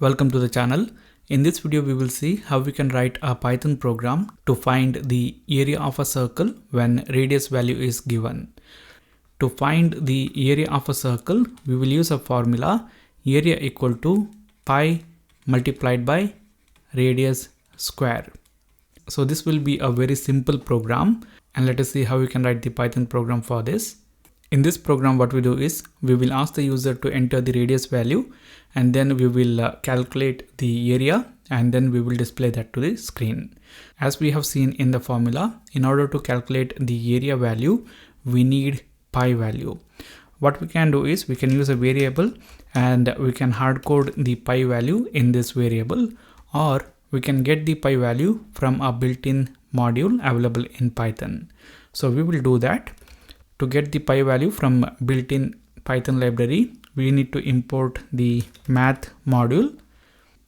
Welcome to the channel. In this video we will see how we can write a Python program to find the area of a circle when radius value is given. To find the area of a circle, we will use a formula area equal to pi multiplied by radius square. So this will be a very simple program, and let us see how we can write the Python program for this. In this program, what we do is we will ask the user to enter the radius value, and then we will calculate the area, and then we will display that to the screen. As we have seen in the formula, in order to calculate the area value, we need pi value. What we can do is we can use a variable and we can hard code the pi value in this variable, or we can get the pi value from a built-in module available in Python. So we will do that. To get the pi value from built-in Python library, we need to import the math module,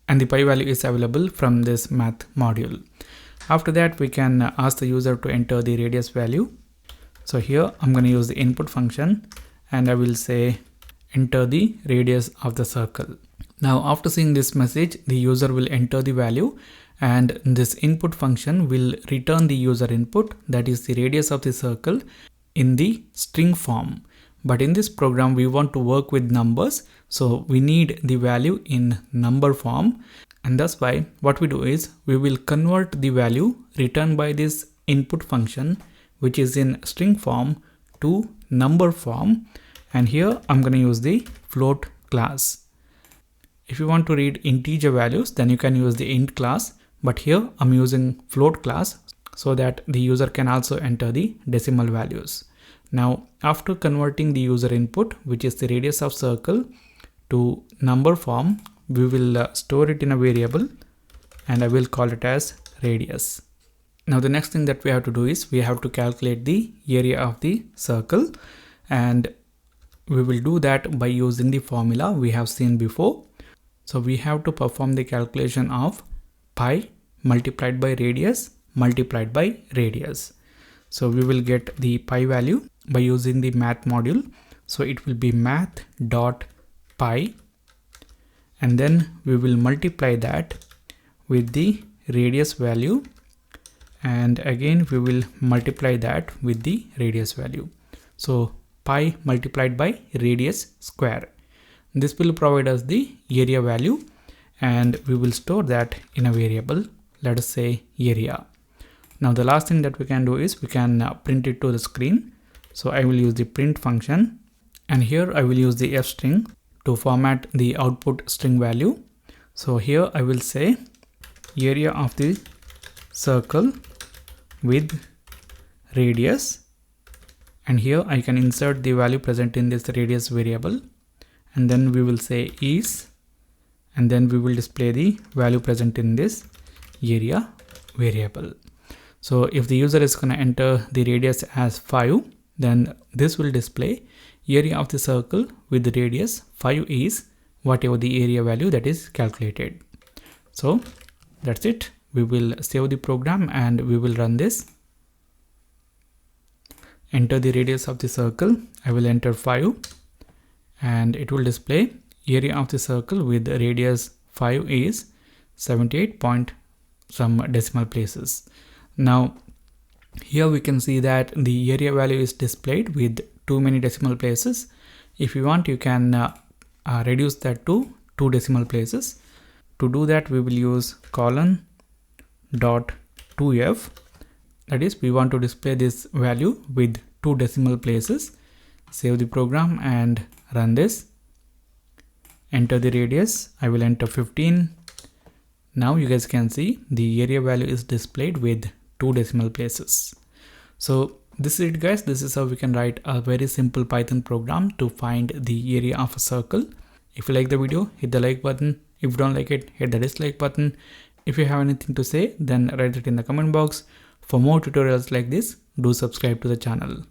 and the pi value is available from this math module. After that, we can ask the user to enter the radius value. So here I'm going to use the input function, and I will say enter the radius of the circle. Now after seeing this message, the user will enter the value, and this input function will return the user input, that is the radius of the circle, in the string form. But in this program we want to work with numbers, so we need the value in number form, and that's why what we do is we will convert the value returned by this input function, which is in string form, to number form. And here I'm going to use the float class. If you want to read integer values, then you can use the int class, but here I'm using float class so that the user can also enter the decimal values. Now after converting the user input, which is the radius of circle, to number form, we will store it in a variable, and I will call it as radius. Now the next thing that we have to do is we have to calculate the area of the circle, and we will do that by using the formula we have seen before. So we have to perform the calculation of pi multiplied by radius multiplied by radius. So we will get the pi value by using the math module. So it will be math.pi, and then we will multiply that with the radius value, and again we will multiply that with the radius value. So pi multiplied by radius square. This will provide us the area value, and we will store that in a variable, let us say area. Now the last thing that we can do is we can print it to the screen. So I will use the print function, and here I will use the f string to format the output string value. So here I will say area of the circle with radius, and here I can insert the value present in this radius variable, and then we will say is, and then we will display the value present in this area variable. So if the user is going to enter the radius as 5, then this will display area of the circle with the radius 5 is whatever the area value that is calculated. So that's it. We will save the program and we will run this. Enter the radius of the circle. I will enter 5, and it will display area of the circle with the radius 5 is 78 point some decimal places. Now here we can see that the area value is displayed with too many decimal places. If you want, you can reduce that to 2 decimal places. To do that, we will use colon.2f. That is, we want to display this value with 2 decimal places. Save the program and run this. Enter the radius. I will enter 15. Now you guys can see the area value is displayed with 2 decimal places. So this is it, guys. This is how we can write a very simple Python program to find the area of a circle. If you like the video, hit the like button. If you don't like it, hit the dislike button. If you have anything to say, then write it in the comment box. For more tutorials like this, do subscribe to the channel.